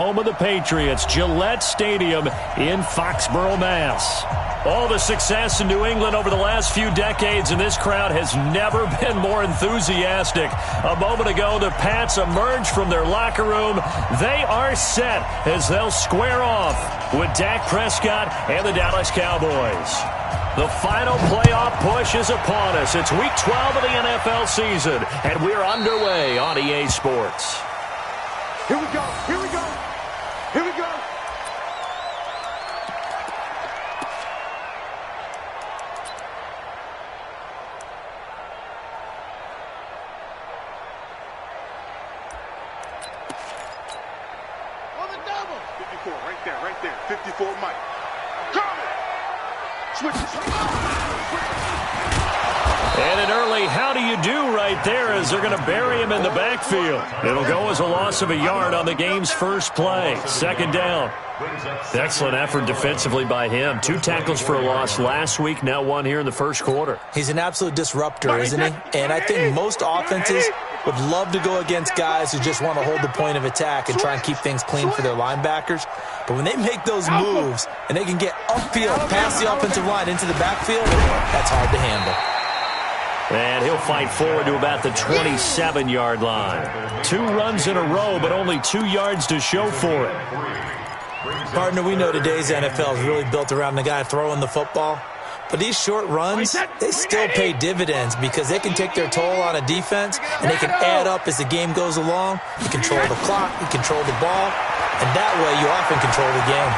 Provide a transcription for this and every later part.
Home of the Patriots, Gillette Stadium in Foxborough, Mass. All the success in New England over the last few decades, and this crowd has never been more enthusiastic. A moment ago, the Pats emerged from their locker room. They are set as they'll square off with Dak Prescott and the Dallas Cowboys. The final playoff push is upon us. It's Week 12 of the NFL season, and we're underway on EA Sports. Here we go, here we go. Here we go. On the double. 54, right there. 54, Mike. Switch. And an early how do you do right there as they're going to bury him in the backfield. It'll go as a loss of a yard on the game's first play. Second down. Excellent effort defensively by him. 2 tackles for a loss last week, now 1 here in the first quarter. He's an absolute disruptor, isn't he? And I think most offenses would love to go against guys who just want to hold the point of attack and try and keep things clean for their linebackers. But when they make those moves and they can get upfield past the offensive line into the backfield, that's hard to handle. And he'll fight forward to about the 27-yard line. 2 runs in a row, but only 2 yards to show for it. Partner, we know today's NFL is really built around the guy throwing the football. But these short runs, they still pay dividends because they can take their toll on a defense and they can add up as the game goes along. You control the clock, you control the ball, and that way you often control the game.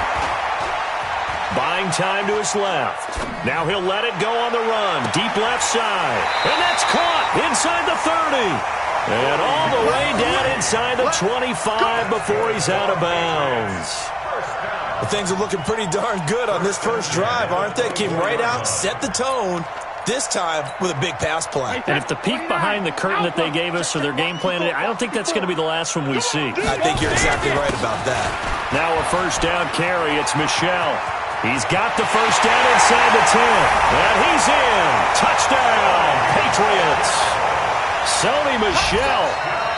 Buying time to his left. Now he'll let it go on the run. Deep left side. And that's caught inside the 30. And all the way down inside the 25 before he's out of bounds. Well, things are looking pretty darn good on this first drive, aren't they? Came right out, set the tone, this time with a big pass play. And if the peek behind the curtain that they gave us or their game plan, I don't think that's going to be the last one we see. I think you're exactly right about that. Now a first down carry. It's Michel. He's got the first down inside the 10. And he's in. Touchdown, Patriots. Sony Michel,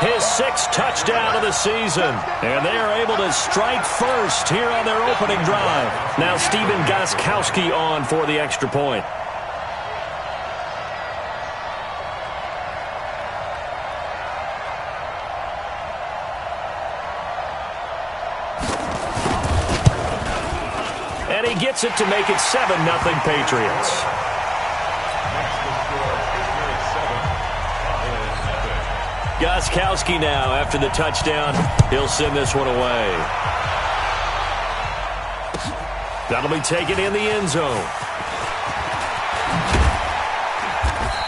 his 6th touchdown of the season. And they are able to strike first here on their opening drive. Now Steven Gostkowski on for the extra point. And he gets it to make it 7-0 Patriots. Gostkowski now, after the touchdown, he'll send this one away. That'll be taken in the end zone.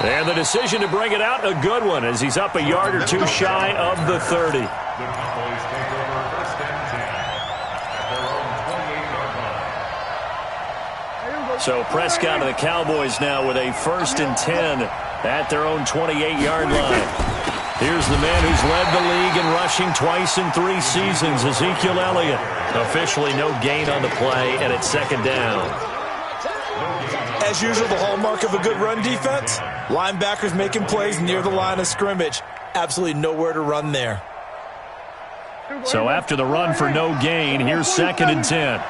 And the decision to bring it out, a good one, as he's up a yard or 2 shy of the 30. So Prescott and the Cowboys now with a 1st and 10 at their own 28-yard line. Here's the man who's led the league in rushing twice in 3 seasons, Ezekiel Elliott. Officially no gain on the play, and it's 2nd down. As usual, the hallmark of a good run defense, linebackers making plays near the line of scrimmage. Absolutely nowhere to run there. So after the run for no gain, here's 2nd and 10.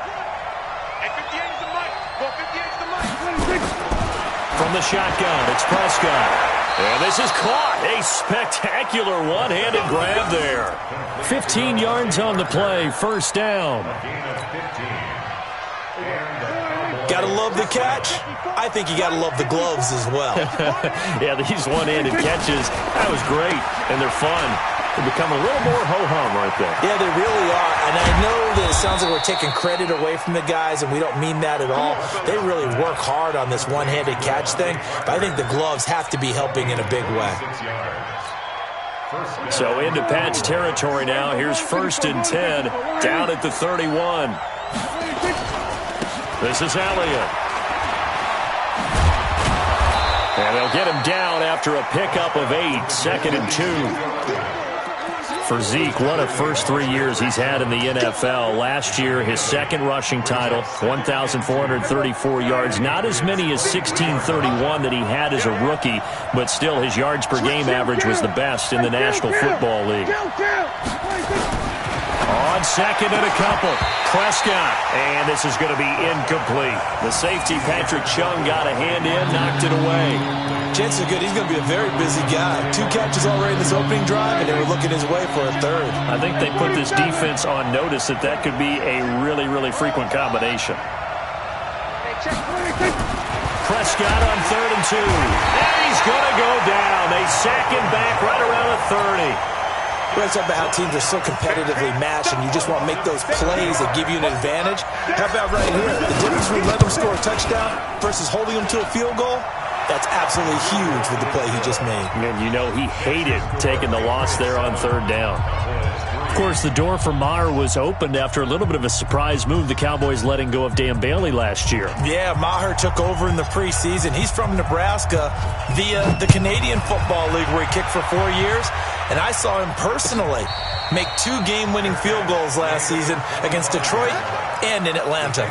From the shotgun, it's Prescott. And this is caught. A spectacular one-handed grab there. 15 yards on the play, 1st down. Gotta love the catch. I think you gotta love the gloves as well. Yeah, these one-handed catches, that was great, and they're fun. They become a little more ho-hum right there. Yeah, they really are. And I know that it sounds like we're taking credit away from the guys, and we don't mean that at all. They really work hard on this one-handed catch thing, but I think the gloves have to be helping in a big way. So into Pat's territory now. Here's 1st and 10 down at the 31. This is Elliott. And they'll get him down after a pickup of 8, 2nd and 2. For Zeke, what a first 3 years he's had in the NFL. Last year, his 2nd rushing title, 1,434 yards. Not as many as 1,631 that he had as a rookie, but still his yards per game average was the best in the National Football League. On second and a couple. Prescott, and this is going to be incomplete. The safety, Patrick Chung, got a hand in, knocked it away. Chances are good he's going to be a very busy guy. 2 catches already in this opening drive, and they were looking his way for a third. I think they put this defense on notice that that could be a really, really frequent combination. Prescott on 3rd and 2. And he's going to go down. They sack him back right around the 30. We're going to talk about how teams are so competitively matched, and you just want to make those plays that give you an advantage. How about right here? The difference between letting them score a touchdown versus holding them to a field goal, that's absolutely huge with the play he just made. And you know he hated taking the loss there on 3rd down. Of course, the door for Maher was opened after a little bit of a surprise move, the Cowboys letting go of Dan Bailey last year. Yeah, Maher took over in the preseason. He's from Nebraska via the Canadian Football League where he kicked for 4 years. And I saw him personally make 2 game-winning field goals last season against Detroit and in Atlanta.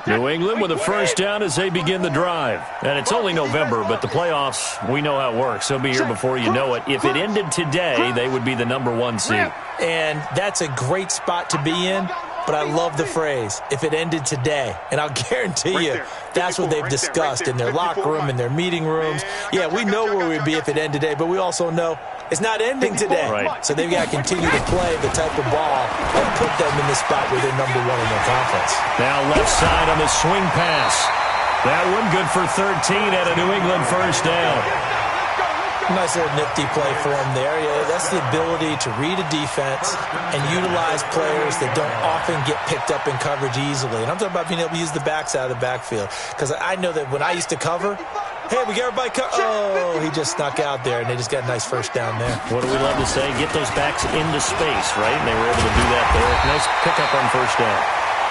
New England with a first down as they begin the drive. And it's only November, but the playoffs, we know how it works. They'll be here before you know it. If it ended today, they would be the #1 seed. And that's a great spot to be in. But I love the phrase, if it ended today. And I'll guarantee you, that's what they've discussed in their locker room, in their meeting rooms. Yeah, we know where we'd be if it ended today, but we also know it's not ending today. Right. So they've got to continue to play the type of ball that put them in the spot where they're #1 in their conference. Now left side on the swing pass. That one good for 13 at a New England first down. Nice little nifty play for him there. Yeah, that's the ability to read a defense and utilize players that don't often get picked up in coverage easily. And I'm talking about being able to use the backside of the backfield. Because I know that when I used to cover, hey, we got everybody oh, he just snuck out there, and they just got a nice first down there. What do we love to say? Get those backs into space, right? And they were able to do that there. Nice pickup on first down.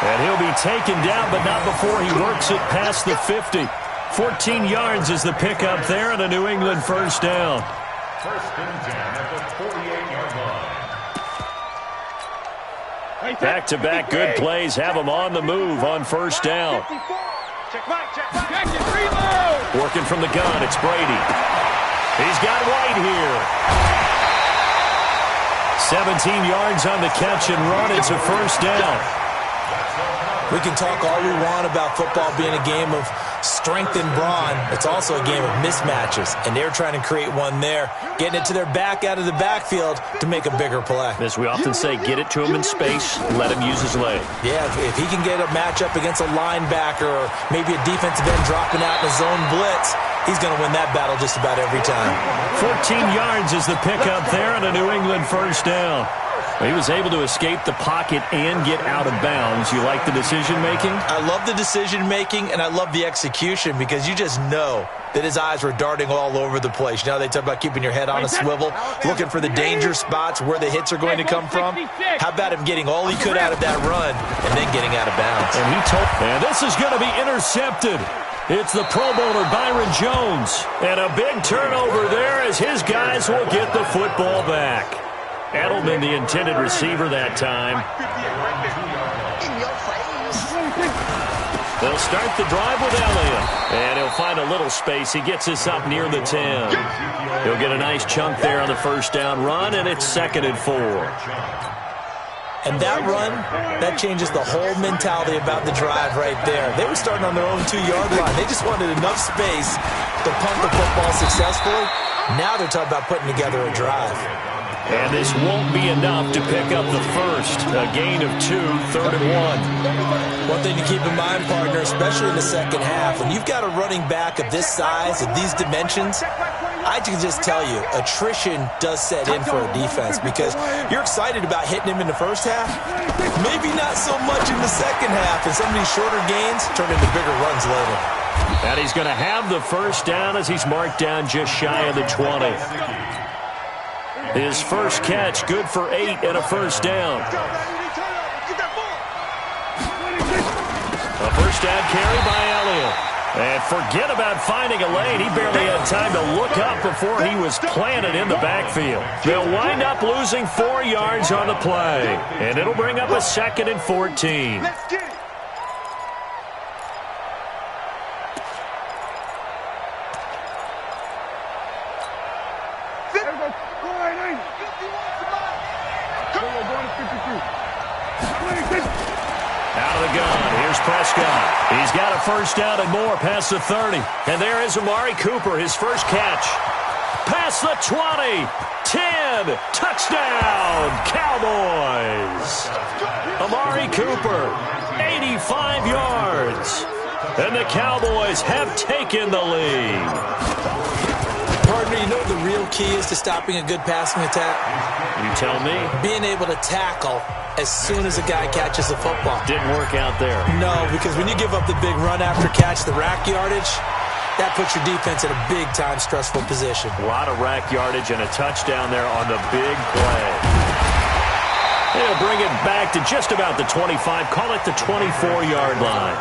And he'll be taken down, but not before he works it past the 50. 14 yards is the pickup there and a New England first down. First and 10 at the 48-yard line. Back-to-back good plays have him on the move on first down. Working from the gun, it's Brady. He's got White here. 17 yards on the catch and run. It's a first down. We can talk all we want about football being a game of strength and brawn. It's also a game of mismatches, and they're trying to create one there, getting it to their back out of the backfield to make a bigger play. As we often say, get it to him in space, let him use his leg. Yeah, if he can get a matchup against a linebacker or maybe a defensive end dropping out in a zone blitz, he's going to win that battle just about every time. 14 yards is the pickup there and a New England first down. He was able to escape the pocket and get out of bounds. You like the decision-making? I love the decision-making, and I love the execution because you just know that his eyes were darting all over the place. You know, they talk about keeping your head on a swivel, looking for the danger spots where the hits are going to come from. How about him getting all he could out of that run and then getting out of bounds? And this is going to be intercepted. It's the Pro Bowler Byron Jones. And a big turnover there as his guys will get the football back. Edelman, the intended receiver that time. They'll start the drive with Elliott. And he'll find a little space. He gets this up near the 10. He'll get a nice chunk there on the first down run, and it's 2nd and 4. And that run, that changes the whole mentality about the drive right there. They were starting on their own 2-yard line. They just wanted enough space to punt the football successfully. Now they're talking about putting together a drive. And this won't be enough to pick up the first. A gain of 2, 3rd and 1. One thing to keep in mind, partner, especially in the second half, when you've got a running back of this size, of these dimensions, I can just tell you, attrition does set in for a defense because you're excited about hitting him in the first half. Maybe not so much in the second half, and some of these shorter gains turn into bigger runs later. And he's going to have the first down as he's marked down just shy of the 20. His first catch, good for 8 and a first down. A first down carry by Elliott. And forget about finding a lane. He barely had time to look up before he was planted in the backfield. They'll wind up losing 4 yards on the play. And it'll bring up a 2nd and 14. Out of the gun, here's Prescott. He's got a first down and more past the 30. And there is Amari Cooper, his first catch. Past the 20, 10, touchdown, Cowboys. Amari Cooper, 85 yards. And the Cowboys have taken the lead. Partner, you know what the real key is to stopping a good passing attack? You tell me. Being able to tackle as soon as a guy catches the football. Didn't work out there. No, because when you give up the big run after catch, the rack yardage, that puts your defense in a big-time stressful position. A lot of rack yardage and a touchdown there on the big play. They'll bring it back to just about the 25. Call it the 24-yard line.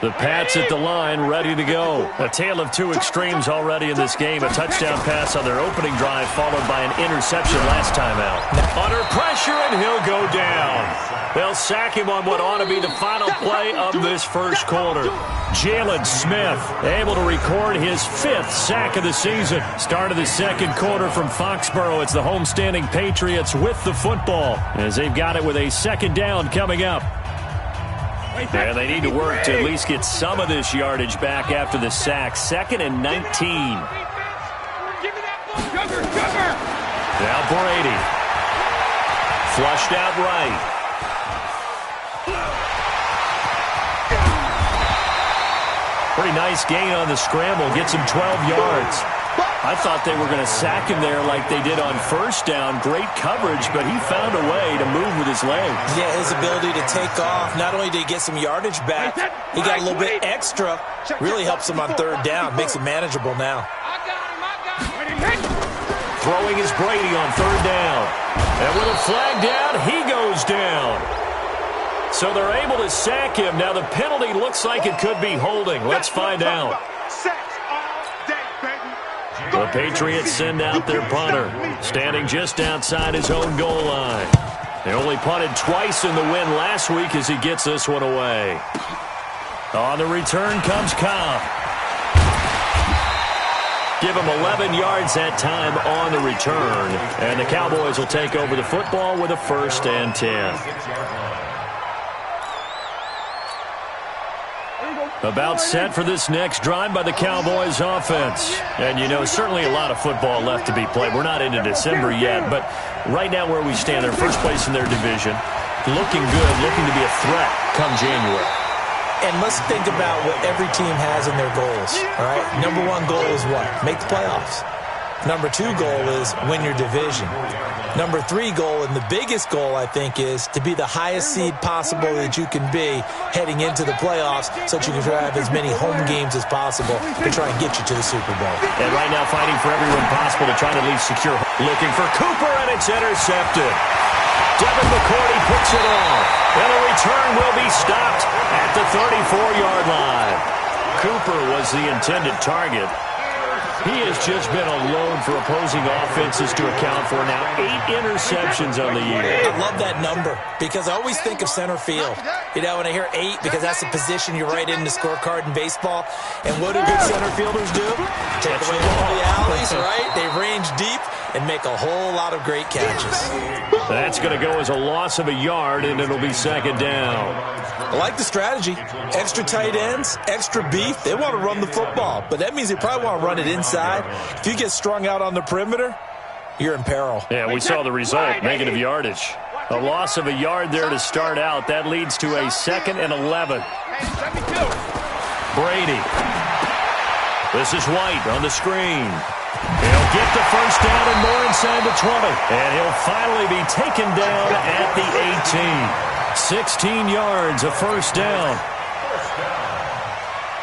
The Pats at the line, ready to go. A tale of two extremes already in this game. A touchdown pass on their opening drive, followed by an interception last time out. Under pressure, and he'll go down. They'll sack him on what ought to be the final play of this first quarter. Jalen Smith able to record his 5th sack of the season. Start of the second quarter from Foxborough. It's the homestanding Patriots with the football, as they've got it with a second down coming up. And they need to work to at least get some of this yardage back after the sack. 2nd and 19. Now Brady. Flushed out right. Pretty nice gain on the scramble. Gets him 12 yards. I thought they were going to sack him there like they did on first down. Great coverage, but he found a way to move with his legs. Yeah, his ability to take off. Not only did he get some yardage back, he got a little bit extra. Really helps him on third down. Makes it manageable now. Throwing is Brady on third down. And with a flag down, he goes down. So they're able to sack him. Now the penalty looks like it could be holding. Let's find out. The Patriots send out their punter, standing just outside his own goal line. They only punted twice in the win last week as he gets this one away. On the return comes Cobb. Give him 11 yards that time on the return. And the Cowboys will take over the football with a 1st and 10. About set for this next drive by the Cowboys offense. And, you know, certainly a lot of football left to be played. We're not into December yet, but right now where we stand, they're first place in their division. Looking good, looking to be a threat come January. And let's think about what every team has in their goals, all right? Number 1 goal is what? Make the playoffs. Number 2 goal is win your division. Number 3 goal, and the biggest goal, I think, is to be the highest seed possible that you can be heading into the playoffs so that you can have as many home games as possible to try and get you to the Super Bowl. And right now fighting for every win possible to try to at least secure. Looking for Cooper, and it's intercepted. Devin McCourty puts it off. And the return will be stopped at the 34-yard line. Cooper was the intended target. He has just been alone for opposing offenses to account for now. 8 interceptions on the year. I love that number because I always think of center field. You know, when I hear 8, because that's the position you write in the scorecard in baseball. And what do good center fielders do? Take away all the alleys, right? They range deep and make a whole lot of great catches. That's going to go as a loss of a yard, and it'll be 2nd down. I like the strategy. Extra tight ends, extra beef. They want to run the football, but that means they probably want to run it inside. If you get strung out on the perimeter, you're in peril. Yeah, we saw the result, negative yardage. A loss of a yard there to start out. That leads to a 2nd and 11. Brady. This is White on the screen. He'll get the first down and more inside the 20. And he'll finally be taken down at the 18. 16 yards, a first down.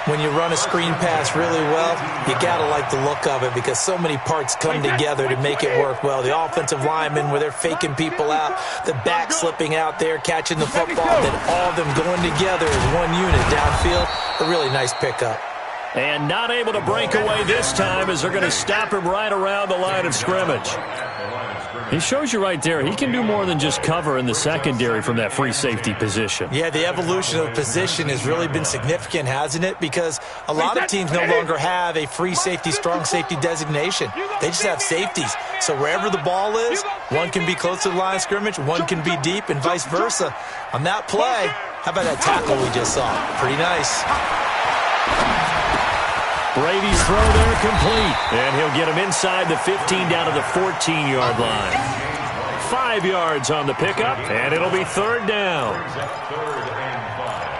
When you run a screen pass really well, you got to like the look of it because so many parts come together to make it work well. The offensive linemen, where they're faking people out, the back slipping out there, catching the football, then all of them going together as one unit downfield. A really nice pickup. And not able to break away this time as they're going to stop him right around the line of scrimmage. He shows you right there, he can do more than just cover in the secondary from that free safety position. Yeah, the evolution of the position has really been significant, hasn't it? Because a lot of teams no longer have a free safety, strong safety designation. They just have safeties. So wherever the ball is, one can be close to the line of scrimmage, one can be deep, and vice versa. On that play, how about that tackle we just saw? Pretty nice. Brady's throw there complete. And he'll get him inside the 15 down to the 14-yard line. 5 yards on the pickup, and it'll be third down.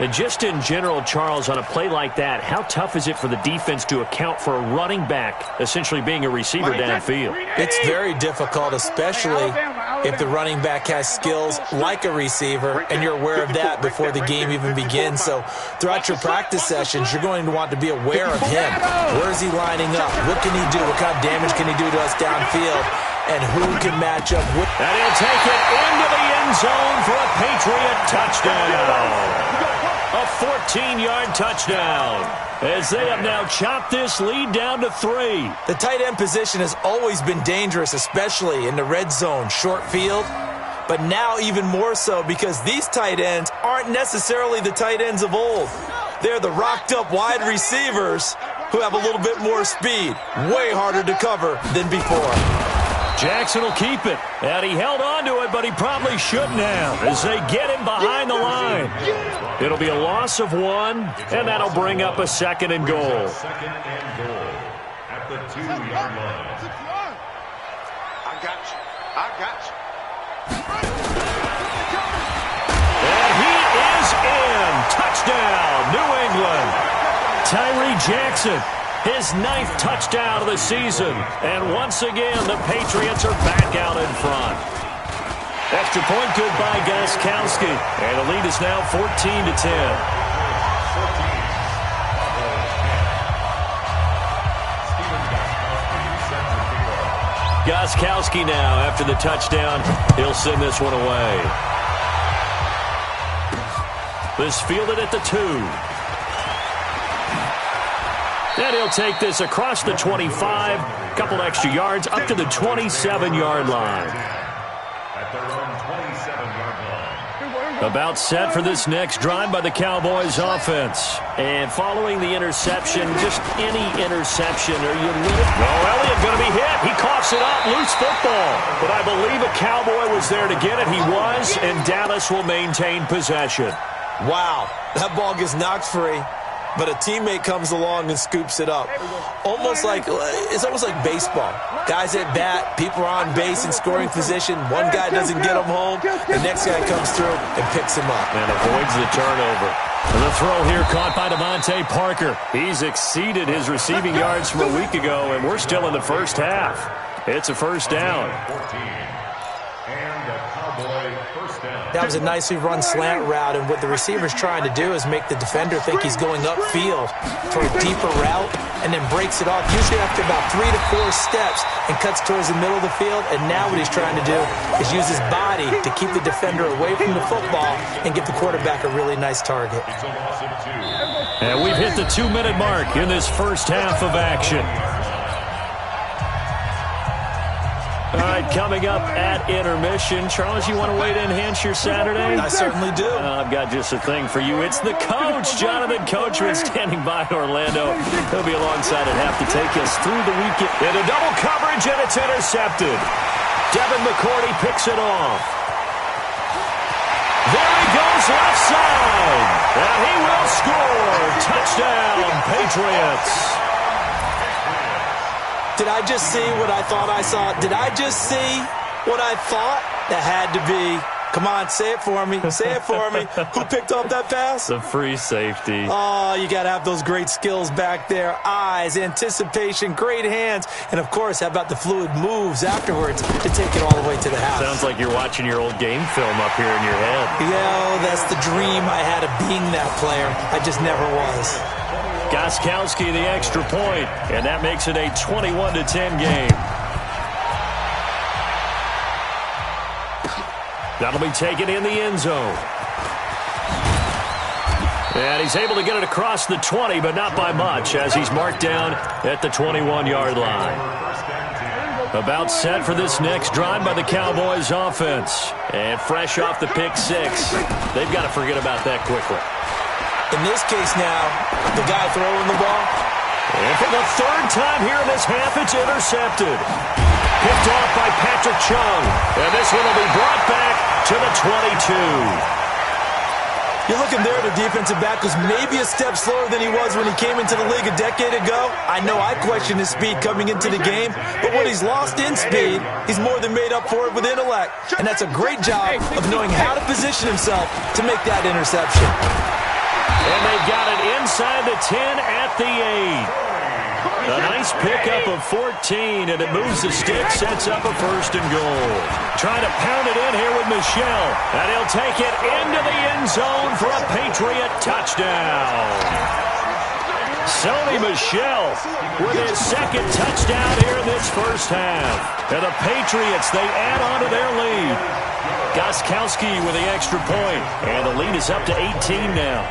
And just in general, Charles, on a play like that, how tough is it for the defense to account for a running back essentially being a receiver downfield? It's very difficult, especially if the running back has skills like a receiver, and you're aware of that before the game even begins. So throughout your practice sessions, you're going to want to be aware of him. Where is he lining up? What can he do? What kind of damage can he do to us downfield? And who can match up with? And he'll take it into the end zone for a Patriot touchdown. A 14-yard touchdown, as they have now chopped this lead down to 3. The tight end position has always been dangerous, especially in the red zone, short field. But now even more so because these tight ends aren't necessarily the tight ends of old. They're the rocked-up wide receivers who have a little bit more speed. Way harder to cover than before. Jackson will keep it, and he held on to it, but he probably shouldn't have, as they get him behind the line. It'll be a loss of 1, and that'll bring up a second and goal. Second and goal at the 2-yard line. I got you. I got you. And he is in. Touchdown, New England. Tyree Jackson. His 9th touchdown of the season. And once again, the Patriots are back out in front. Extra point good by Gostkowski. And the lead is now 14-10. Gostkowski now, after the touchdown, he'll send this one away. This fielded at the 2. And he'll take this across the 25, couple extra yards, up to the 27-yard line. At their own 27-yard line. About set for this next drive by the Cowboys offense. And following the interception, just any interception, are you little? No, Elliott going to be hit. He coughs it up, loose football. But I believe a Cowboy was there to get it. He was, and Dallas will maintain possession. Wow, that ball gets knocked free. But a teammate comes along and scoops it up. It's almost like baseball. Guys at bat, people are on base in scoring position. One guy doesn't get him home. The next guy comes through and picks him up. And avoids the turnover. And the throw here caught by Devontae Parker. He's exceeded his receiving yards from a week ago, and we're still in the first half. It's a first down. That was a nicely run slant route, and what the receiver's trying to do is make the defender think he's going upfield for a deeper route and then breaks it off, usually after about 3 to 4 steps, and cuts towards the middle of the field. And now what he's trying to do is use his body to keep the defender away from the football and give the quarterback a really nice target. And we've hit the 2-minute mark in this first half of action. All right, coming up at intermission. Charles, you want a way to enhance your Saturday? I certainly do. I've got just a thing for you. It's the coach, Jonathan Coachman, standing by Orlando. He'll be alongside at half to take us through the weekend. Into double coverage, and it's intercepted. Devin McCourty picks it off. There he goes left side. And he will score. Touchdown, Patriots. Did I just see what I thought I saw? Did I just see what I thought? That had to be. Come on, say it for me. Say it for me. Who picked up that pass? The free safety. Oh, you got to have those great skills back there. Eyes, anticipation, great hands. And, of course, how about the fluid moves afterwards to take it all the way to the house? Sounds like you're watching your old game film up here in your head. Yeah, that's the dream I had of being that player. I just never was. Gostkowski the extra point, and that makes it a 21-10 game. That'll be taken in the end zone. And he's able to get it across the 20, but not by much, as he's marked down at the 21-yard line. About set for this next drive by the Cowboys offense. And fresh off the pick six. They've got to forget about that quickly. In this case now, the guy throwing the ball. And for the third time here in this half, it's intercepted. Picked off by Patrick Chung. And this one will be brought back to the 22. You're looking there, the defensive back was maybe a step slower than he was when he came into the league a decade ago. I know I questioned his speed coming into the game, but what he's lost in speed, he's more than made up for it with intellect. And that's a great job of knowing how to position himself to make that interception. And they've got it inside the 10 at the 8. A nice pickup of 14, and it moves the stick, sets up a first and goal. Trying to pound it in here with Michel, and he'll take it into the end zone for a Patriot touchdown. Sony Michel with his second touchdown here in this first half. And the Patriots, they add on to their lead. Gostkowski with the extra point, and the lead is up to 18 now.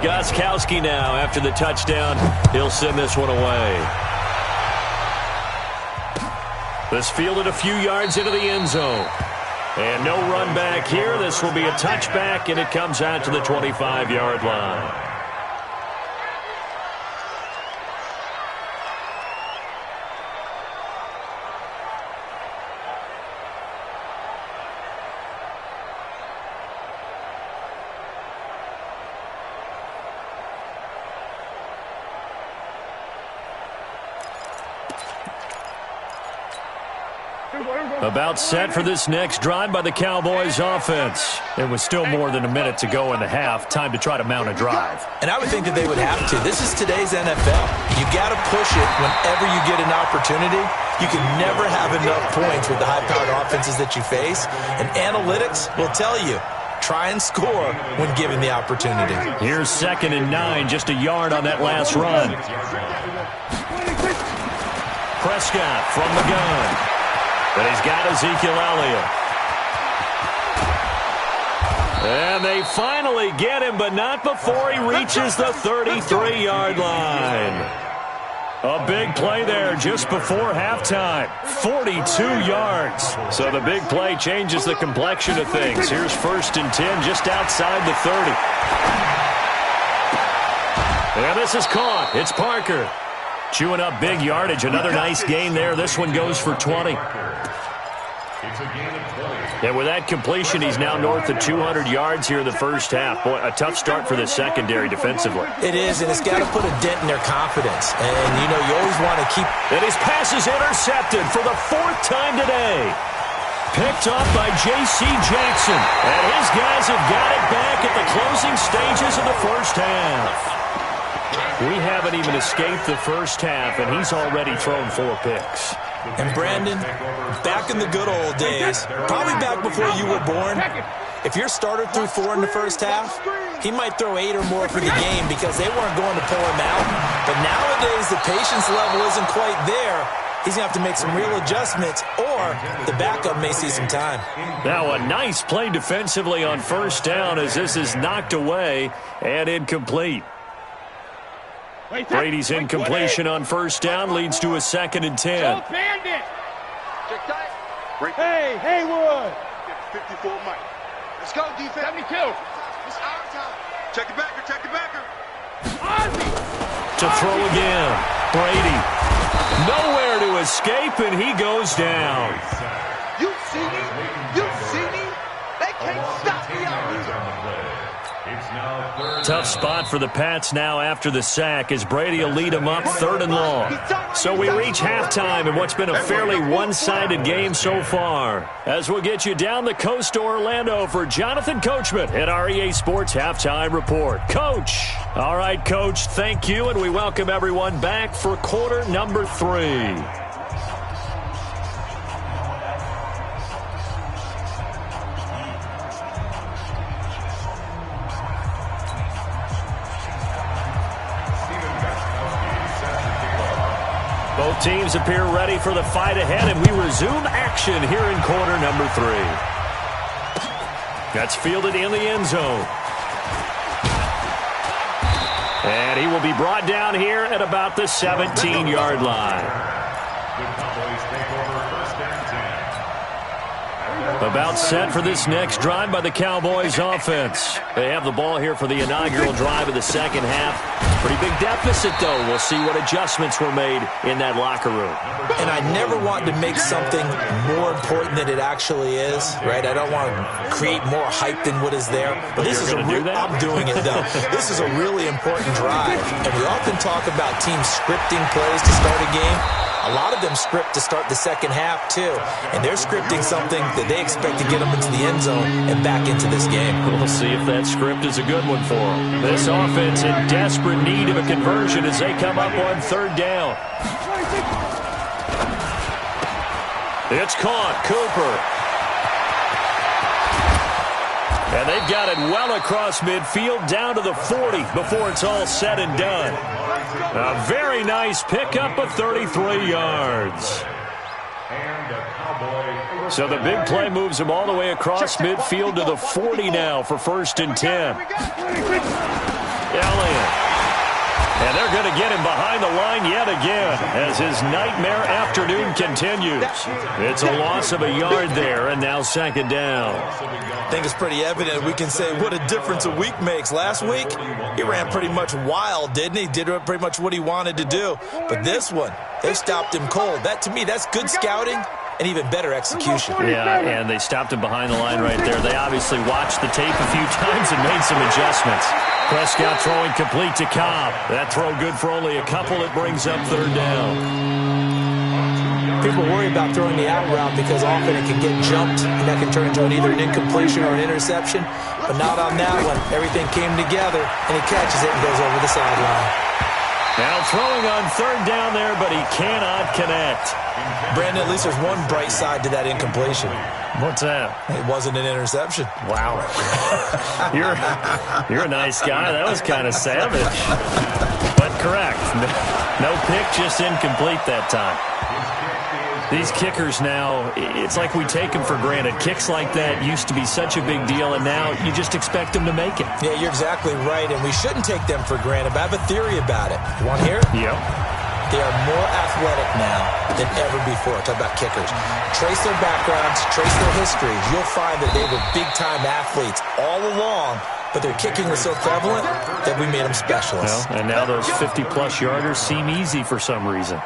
Gostkowski now, after the touchdown, he'll send this one away. This fielded a few yards into the end zone. And no run back here. This will be a touchback, and it comes out to the 25-yard line. About set for this next drive by the Cowboys offense. There was still more than a minute to go in the half. Time to try to mount a drive. And I would think that they would have to. This is today's NFL. You got to push it whenever you get an opportunity. You can never have enough points with the high-powered offenses that you face. And analytics will tell you, try and score when given the opportunity. Here's 2nd and 9, just a yard on that last run. Prescott from the gun. But he's got Ezekiel Elliott. And they finally get him, but not before he reaches the 33-yard line. A big play there just before halftime. 42 yards. So the big play changes the complexion of things. Here's 1st and 10 just outside the 30. And this is caught. It's Parker. Chewing up big yardage. Another nice gain there. This one goes for 20. And with that completion, he's now north of 200 yards here in the first half. Boy, a tough start for the secondary defensively. It is, and it's got to put a dent in their confidence. And, you know, you always want to keep... And his pass is intercepted for the 4th time today. Picked off by J.C. Jackson. And his guys have got it back at the closing stages of the first half. We haven't even escaped the first half, and he's already thrown 4 picks. And Brandon, back in the good old days, probably back before you were born, if your starter threw 4 in the first half, he might throw 8 or more for the game because they weren't going to pull him out. But nowadays, the patience level isn't quite there. He's going to have to make some real adjustments, or the backup may see some time. Now a nice play defensively on first down as this is knocked away and incomplete. Brady's incompletion on first down leads to a 2nd and 10. Hey, Haywood. 54 Mike. Let's go, defense. 72. It's our time. Check the backer, check the backer. To throw again. Brady. Nowhere to escape, and he goes down. You see me? You see me? They can't stop me out here. Tough spot for the Pats now after the sack as Brady will lead them up 3rd and long. So we reach halftime in what's been a fairly one-sided game so far. As we'll get you down the coast to Orlando for Jonathan Coachman at our EA Sports Halftime Report. Coach. All right, Coach, thank you, and we welcome everyone back for quarter number 3. Both teams appear ready for the fight ahead, and we resume action here in quarter number 3. That's fielded in the end zone. And he will be brought down here at about the 17-yard line. The Cowboys take over 1st and 10. About set for this next drive by the Cowboys offense. They have the ball here for the inaugural drive of the second half. Pretty big deficit, though. We'll see what adjustments were made in that locker room. And I never want to make something more important than it actually is, right? I don't want to create more hype than what is there. But this is I'm doing it, though. This is a really important drive. And we often talk about teams scripting plays to start a game. A lot of them script to start the second half, too. And they're scripting something that they expect to get them into the end zone and back into this game. We'll see if that script is a good one for them. This offense in desperate need of a conversion as they come up on 3rd down. It's caught. Cooper. And they've got it well across midfield down to the 40 before it's all said and done. A very nice pickup of 33 yards. So the big play moves him all the way across midfield to the 40 now for 1st and 10. Elliott. And they're going to get him behind the line yet again as his nightmare afternoon continues. It's a loss of a yard there, and now 2nd down. I think it's pretty evident. We can say what a difference a week makes. Last week, he ran pretty much wild, didn't he? Did pretty much what he wanted to do. But this one, they stopped him cold. That, to me, that's good scouting and even better execution. Yeah, and they stopped him behind the line right there. They obviously watched the tape a few times and made some adjustments. Prescott throwing complete to Cobb. That throw good for only a couple. It brings up 3rd down. People worry about throwing the out route because often it can get jumped, and that can turn into either an incompletion or an interception. But not on that one. Everything came together, and he catches it and goes over the sideline. Now throwing on 3rd down there, but he cannot connect. Brandon, at least there's one bright side to that incompletion. What's that? It wasn't an interception. Wow. You're a nice guy. That was kind of savage. But correct. No pick, just incomplete that time. These kickers now, it's like we take them for granted. Kicks like that used to be such a big deal, and now you just expect them to make it. Yeah, you're exactly right, and we shouldn't take them for granted. But I have a theory about it. You want to hear it? Yep. They are more athletic now than ever before. Talk about kickers. Trace their backgrounds, trace their histories. You'll find that they were big-time athletes all along, but their kicking was so prevalent that we made them specialists. Well, and now those 50-plus yarders seem easy for some reason.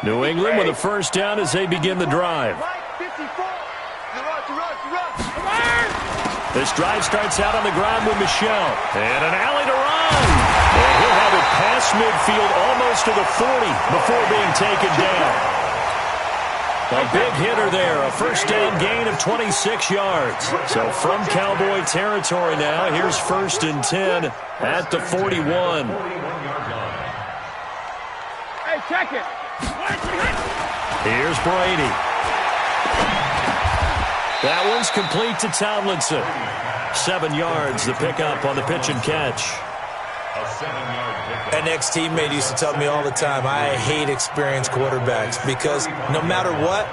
New England with a 1st down as they begin the drive. This drive starts out on the ground with Michel. And an alley to run. And he'll have it past midfield almost to the 40 before being taken down. A big hitter there. A 1st down gain of 26 yards. So from Cowboy territory now, here's 1st and 10 at the 41. Hey, check it. Here's Brady. That one's complete to Tomlinson. 7 yards, the pickup on the pitch and catch. A 7-yard pickup. An ex-teammate used to tell me all the time, I hate experienced quarterbacks because no matter what,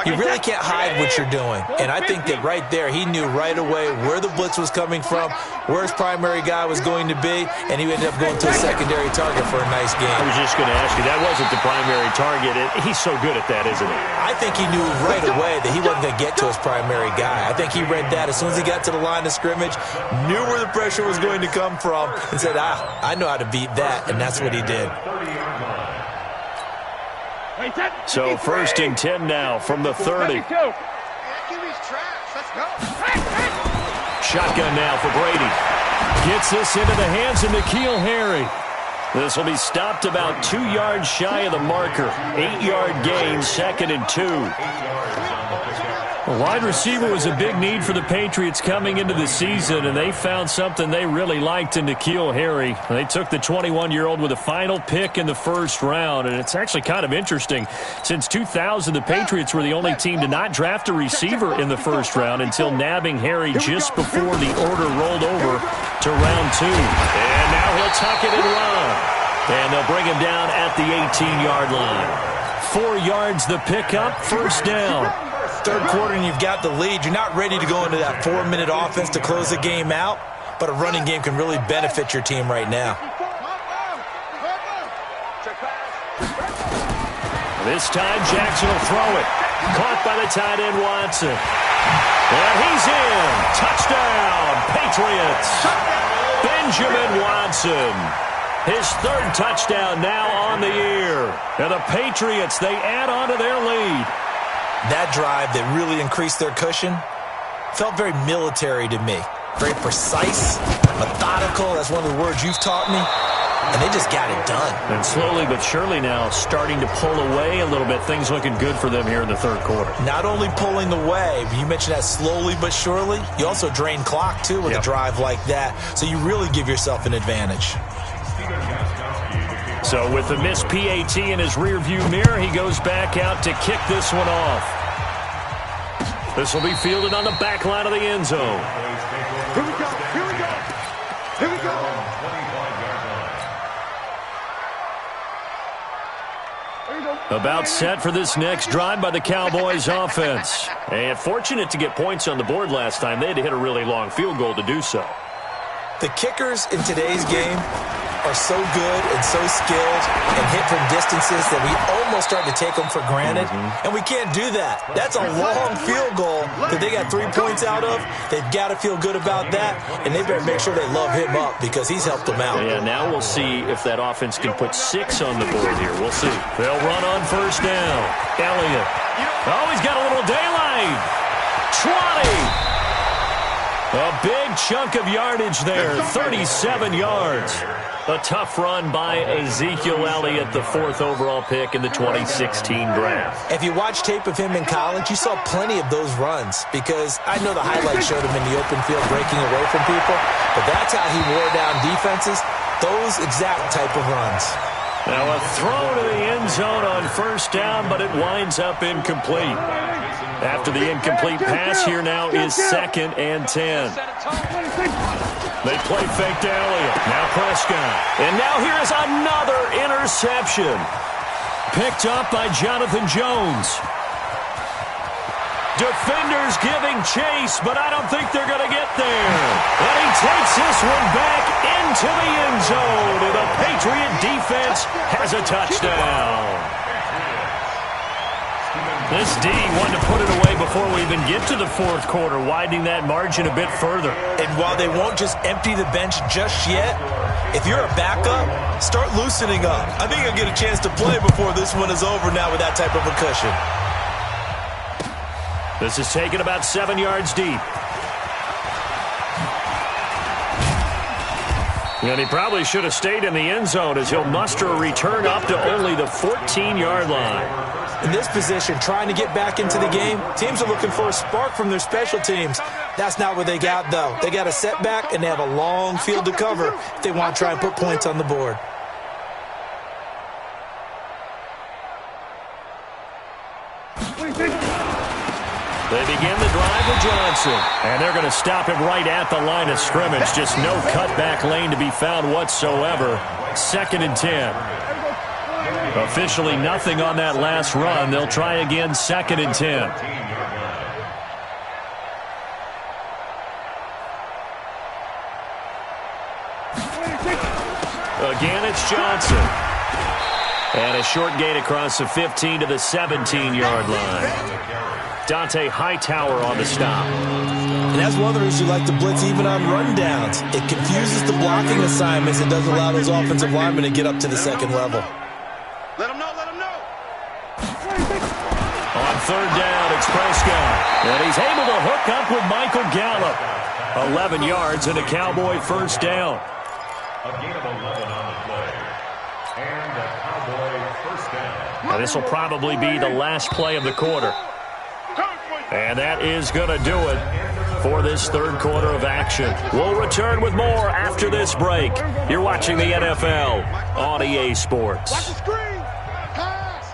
you really can't hide what you're doing. And I think that right there, he knew right away where the blitz was coming from, where his primary guy was going to be, and he ended up going to a secondary target for a nice game. I was just going to ask you, that wasn't the primary target. He's so good at that, isn't he? I think he knew right away that he wasn't going to get to his primary guy. I think he read that as soon as he got to the line of scrimmage, knew where the pressure was going to come from, and said, I know how to beat that, and that's what he did. So 1st and 10 now from the 30. Shotgun now for Brady. Gets this into the hands of N'Keal Harry. This will be stopped about 2 yards shy of the marker. 8-yard gain, 2nd and 2. A wide receiver was a big need for the Patriots coming into the season, and they found something they really liked in N'Keal Harry. They took the 21-year-old with a final pick in the 1st round, and it's actually kind of interesting. Since 2000, the Patriots were the only team to not draft a receiver in the 1st round until nabbing Harry just before the order rolled over to round 2. And now he'll tuck it and run. And they'll bring him down at the 18-yard line. 4 yards the pickup, 1st down. Third quarter and you've got the lead. You're not ready to go into that 4-minute offense to close the game out, but a running game can really benefit your team right now. This time Jackson will throw it. Caught by the tight end Watson. And he's in. Touchdown, Patriots. Benjamin Watson. His third touchdown now on the year. And the Patriots, they add on to their lead. That drive that really increased their cushion felt very military to me. Very precise, methodical. That's one of the words you've taught me. And they just got it done. And slowly but surely now starting to pull away a little bit. Things looking good for them here in the third quarter. Not only pulling away, but you mentioned that slowly but surely. You also drain clock, too, with a drive like that. So you really give yourself an advantage. So with the missed PAT in his rearview mirror, he goes back out to kick this one off. This will be fielded on the back line of the end zone. Here we go. Here we go. Here we go. About set for this next drive by the Cowboys offense. And fortunate to get points on the board last time. They had to hit a really long field goal to do so. The kickers in today's game are so good and so skilled and hit from distances that we almost start to take them for granted. And we can't do that. That's a long field goal that they got 3 points out of. They've got to feel good about that, and they better make sure they love him up because he's helped them out. Yeah, now we'll see if that offense can put 6 on the board here. We'll see. They'll run on first down. Elliott. Oh, he's got a little daylight. 20. A big chunk of yardage there, 37 yards. A tough run by Ezekiel Elliott, the 4th overall pick in the 2016 draft. If you watch tape of him in college, you saw plenty of those runs because I know the highlights showed him in the open field breaking away from people, but that's how he wore down defenses, those exact type of runs. Now a throw to the end zone on first down, but it winds up incomplete. After the incomplete pass, here now is 2nd and 10. They play fake to Elliott. Now Prescott. And now here is another interception. Picked up by Jonathan Jones. Defenders giving chase, but I don't think they're going to get there. And he takes this one back into the end zone. And the Patriot defense has a touchdown. This D wanted to put it away before we even get to the 4th quarter, widening that margin a bit further. And while they won't just empty the bench just yet, if you're a backup, start loosening up. I think you'll get a chance to play before this one is over now with that type of a cushion. This is taken about 7 yards deep. And he probably should have stayed in the end zone as he'll muster a return up to only the 14-yard line. In this position, trying to get back into the game, teams are looking for a spark from their special teams. That's not what they got, though. They got a setback, and they have a long field to cover if they want to try and put points on the board. They begin the drive with Johnson. And they're going to stop him right at the line of scrimmage. Just no cutback lane to be found whatsoever. 2nd and 10. Officially nothing on that last run. They'll try again, 2nd and 10. Again, it's Johnson. And a short gain across the 15 to the 17-yard line. Dante Hightower on the stop. And that's one of the reasons you like to blitz even on rundowns. It confuses the blocking assignments and doesn't allow those offensive linemen to get up to the second level. Let them know, let them know. On 3rd down, it's Prescott. And he's able to hook up with Michael Gallup. 11 yards and a Cowboy first down. A gain of 11 on the play. And a Cowboy first down. Now this will probably be the last play of the quarter. And that is going to do it for this 3rd quarter of action. We'll return with more after this break. You're watching the NFL on EA Sports. Watch the screen. Pass.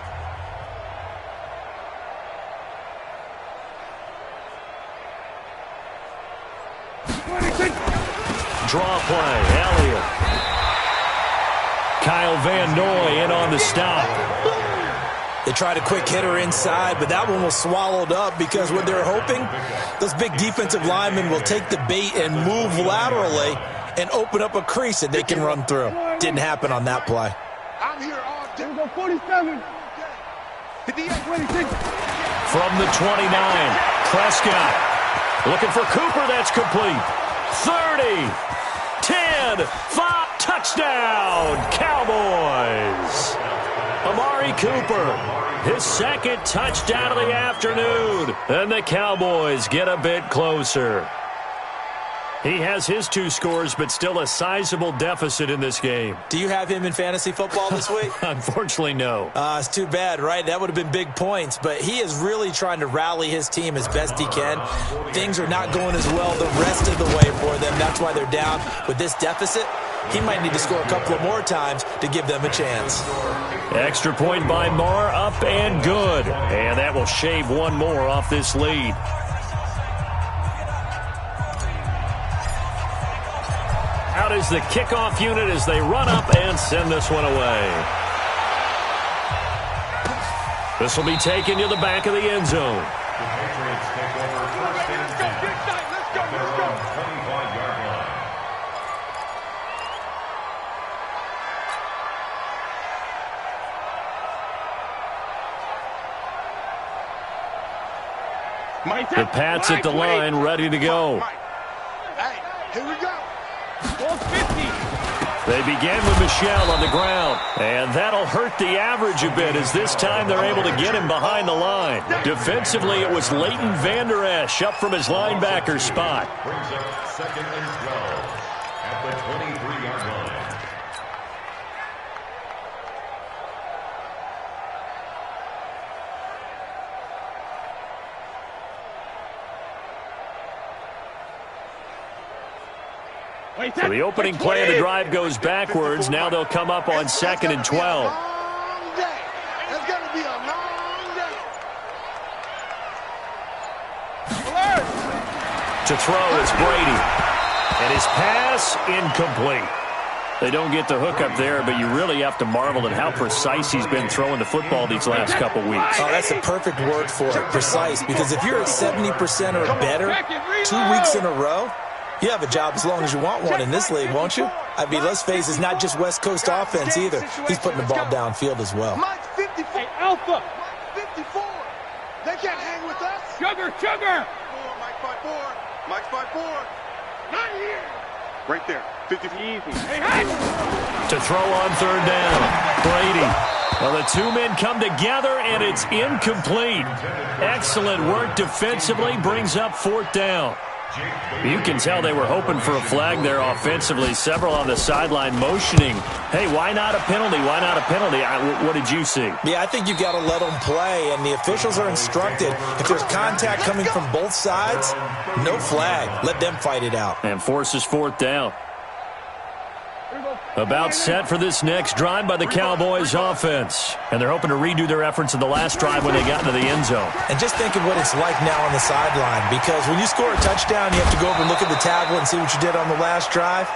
Draw play, Elliott. Kyle Van Noy in on the stop. They tried a quick hitter inside, but that one was swallowed up because what they're hoping, those big defensive linemen will take the bait and move laterally and open up a crease that they can run through. Didn't happen on that play. I'm here all day. 47. 58, 26. From the 29, Prescott looking for Cooper. That's complete. 30, 10, 5, touchdown, Cowboys. Amari Cooper, his second touchdown of the afternoon. And the Cowboys get a bit closer. He has his 2 scores, but still a sizable deficit in this game. Do you have him in fantasy football this week? Unfortunately, no. It's too bad, right? That would have been big points, but he is really trying to rally his team as best he can. Things are not going as well the rest of the way for them. That's why they're down with this deficit. He might need to score a couple of more times to give them a chance. Extra point by Marr, up and good. And that will shave one more off this lead. Out is the kickoff unit as they run up and send this one away. This will be taken to the back of the end zone. The Patriots take over first and 10 at their own 25-yard line. The Pats at the line, ready to go. Hey, here we go. They begin with Michel on the ground, and that'll hurt the average a bit as this time they're able to get him behind the line. Defensively, it was Leighton Vander Esch up from his linebacker spot. Brings up second and 12 at the 23-yard line. So the opening play of the drive goes backwards. Now they'll come up on second and 12. It's going to be a long day. To throw is Brady. And his pass incomplete. They don't get the hook up there, but you really have to marvel at how precise he's been throwing the football these last couple weeks. Oh, that's the perfect word for it, precise, because if you're at 70% or better 2 weeks in a row, you have a job as long as you want one in this league, won't you? I mean, let's face it, it's not just West Coast offense either. He's putting the ball downfield as well. Mike 54. Hey, Alpha. Mike 54. They can't hang with us. Sugar. Mike 54. Mike 54. Not here. Right there. 54. Easy. Hey. To throw on third down, Brady. Well, the 2 men come together, and it's incomplete. Excellent work defensively, brings up fourth down. You can tell they were hoping for a flag there offensively. Several on the sideline motioning, hey, why not a penalty? Why not a penalty? What did you see? Yeah, I think you've got to let them play, and the officials are instructed. If there's contact coming from both sides, no flag. Let them fight it out. And forces fourth down. About set for this next drive by the Cowboys offense. And they're hoping to redo their efforts in the last drive when they got into the end zone. And just think of what it's like now on the sideline, because when you score a touchdown, you have to go over and look at the tablet and see what you did on the last drive.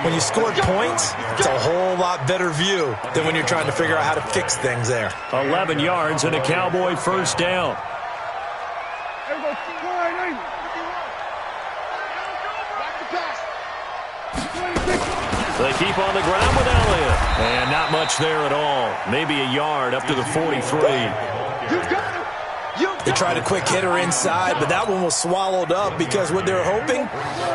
When you scored points, it's a whole lot better view than when you're trying to figure out how to fix things there. 11 yards and a Cowboy first down. They keep on the ground with Elliott. And not much there at all. Maybe a yard up to the 43. They tried a quick hitter inside, but that one was swallowed up because what they're hoping,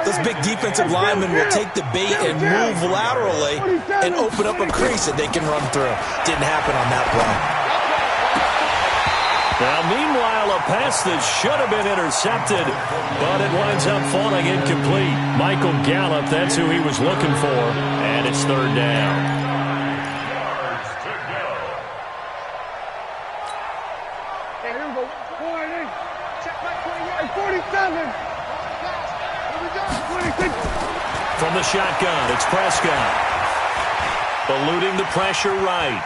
those big defensive linemen will take the bait and move laterally and open up a crease that they can run through. Didn't happen on that play. Now, meanwhile, a pass that should have been intercepted, but it winds up falling incomplete. Michael Gallup, that's who he was looking for, and it's third down. Yards to go. Hey, here we go. 48. Check back 28. 47. Here we go. 26. From the shotgun, it's Prescott. Eluding the pressure right.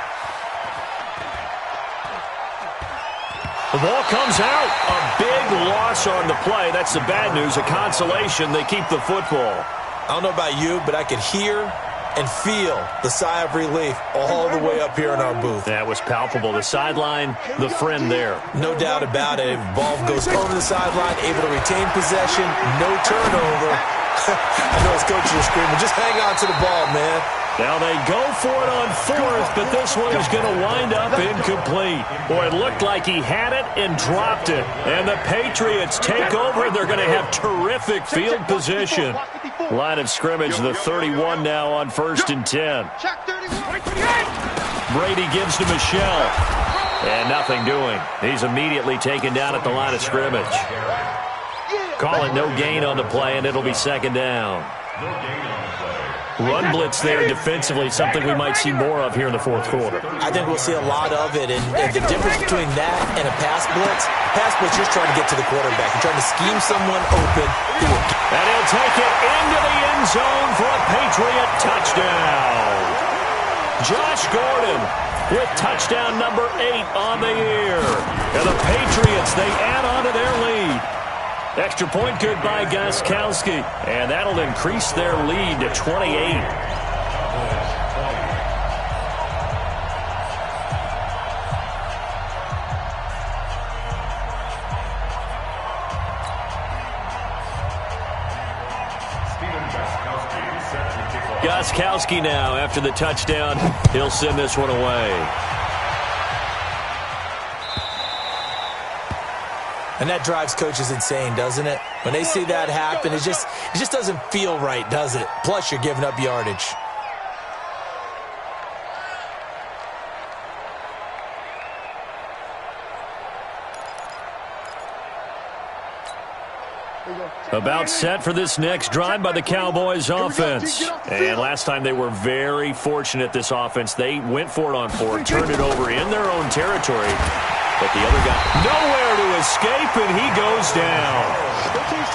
The ball comes out. A big loss on the play. That's the bad news. A consolation. They keep the football. I don't know about you, but I could hear and feel the sigh of relief all the way up here in our booth. That was palpable. The sideline, the friend there. No doubt about it. Ball goes over the sideline, able to retain possession, no turnover. I know his coaches are screaming, just hang on to the ball, man. Now they go for it on fourth, but this one is going to wind up incomplete. Boy, it looked like he had it and dropped it. And the Patriots take over. They're going to have terrific field position. Line of scrimmage, the 31 now on 1st and 10. Brady gives to Michelle. And nothing doing. He's immediately taken down at the line of scrimmage. Call it no gain on the play, and it'll be 2nd down. Run blitz there defensively, something we might see more of here in the 4th quarter. I think we'll see a lot of it, and the difference between that and a pass blitz you're just trying to get to the quarterback. You're trying to scheme someone open. And he'll take it into the end zone for a Patriot touchdown. Josh Gordon with touchdown number 8 on the year. And the Patriots, they add on to their lead. Extra point good by Gostkowski, and that'll increase their lead to 28. Gostkowski now after the touchdown. He'll send this one away. And that drives coaches insane, doesn't it? When they see that happen, it just doesn't feel right, does it? Plus, you're giving up yardage. About set for this next drive by the Cowboys offense. And last time they were very fortunate, this offense. They went for it on 4, turned it over in their own territory. But the other guy, nowhere to escape, and he goes down.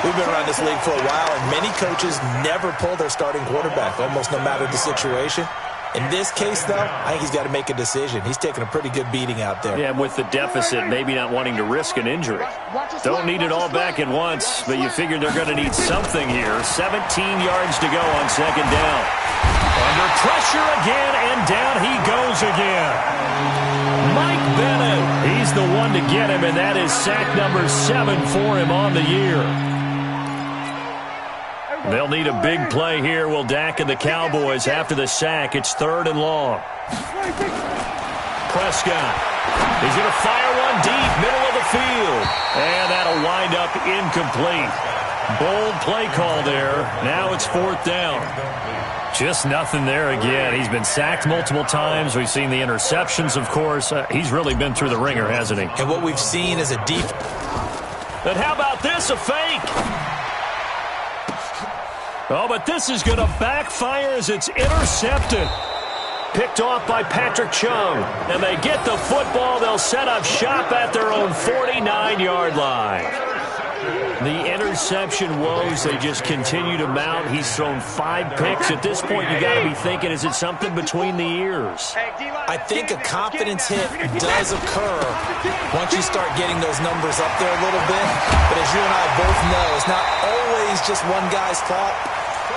We've been around this league for a while, and many coaches never pull their starting quarterback, almost no matter the situation. In this case, though, I think he's got to make a decision. He's taking a pretty good beating out there. Yeah, with the deficit, maybe not wanting to risk an injury. Don't need it all back at once, but you figure they're going to need something here. 17 yards to go on 2nd down. Under pressure again, and down he goes again. Mike Bennett, he's the one to get him, and that is sack number 7 for him on the year. They'll need a big play here. Will Dak and the Cowboys after the sack. It's 3rd and long. Prescott. He's going to fire one deep, middle of the field. And that'll wind up incomplete. Bold play call there. Now it's 4th down. Just nothing there again. He's been sacked multiple times. We've seen the interceptions, of course. He's really been through the ringer, hasn't he? And what we've seen is a deep. And how about this? A fake. Oh, but this is going to backfire as it's intercepted. Picked off by Patrick Chung. And they get the football. They'll set up shop at their own 49-yard line. The interception woes, they just continue to mount. He's thrown 5 picks. At this point, you got to be thinking, is it something between the ears? I think a confidence hit does occur once you start getting those numbers up there a little bit. But as you and I both know, it's not always just one guy's fault.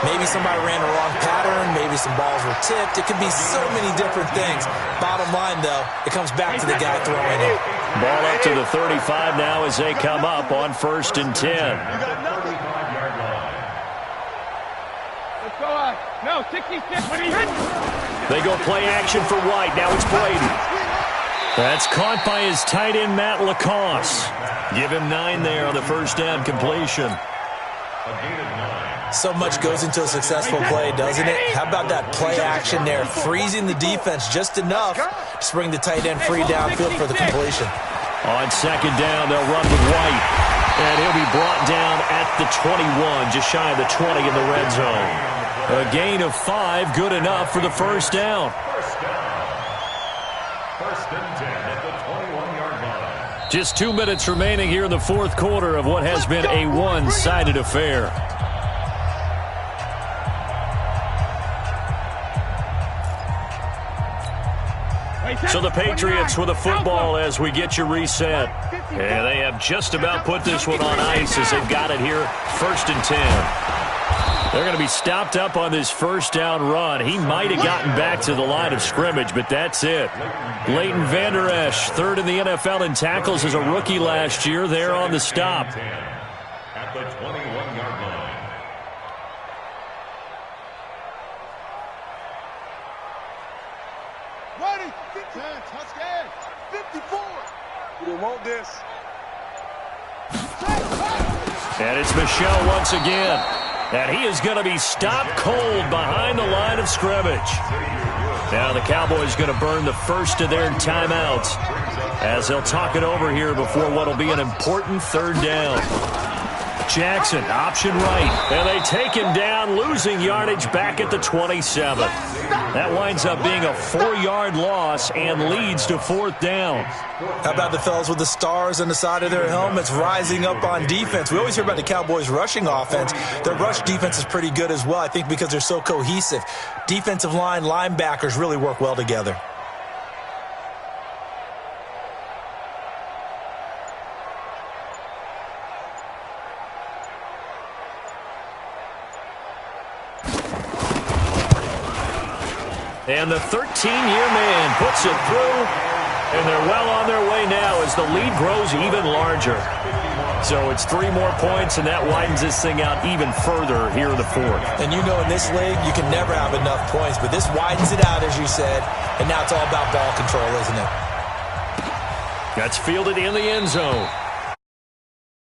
Maybe somebody ran a wrong pattern. Maybe some balls were tipped. It could be so many different things. Bottom line, though, it comes back to the guy throwing it. Ball up to the 35 now as they come up on 1st and 10. Let's go out. No, 66. They go play action for White. Now it's Brady. That's caught by his tight end, Matt Lacoste. Give him 9 there on the 1st down completion. So much goes into a successful play, doesn't it? How about that play action there, freezing the defense just enough to bring the tight end free downfield for the completion. On 2nd down, they'll run with White. And he'll be brought down at the 21, just shy of the 20 in the red zone. A gain of 5, good enough for the 1st down. 1st and 10 at the 21-yard line. Just 2 minutes remaining here in the 4th quarter of what has been a one-sided affair. So the Patriots with a football as we get you reset. And they have just about put this one on ice as they've got it here, 1st and 10. They're going to be stopped up on this first down run. He might have gotten back to the line of scrimmage, but that's it. Leighton Vander Esch, third in the NFL in tackles as a rookie last year, there on the stop. At the 21-yard line. Ready, 10, touchdown, 54. You don't want this. And it's Michel once again. And he is going to be stopped cold behind the line of scrimmage. Now the Cowboys going to burn the first of their timeouts as they'll talk it over here before what will be an important third down. Jackson, option right. And they take him down, losing yardage back at the 27. That winds up being a 4-yard loss and leads to fourth down. How about the fellas with the stars on the side of their helmets rising up on defense? We always hear about the Cowboys' rushing offense. Their rush defense is pretty good as well, I think, because they're so cohesive. Defensive line, linebackers really work well together. And the 13-year man puts it through, and they're well on their way now as the lead grows even larger. So it's 3 more points, and that widens this thing out even further here in the fourth. And you know in this league, you can never have enough points, but this widens it out, as you said, and now it's all about ball control, isn't it? That's fielded in the end zone.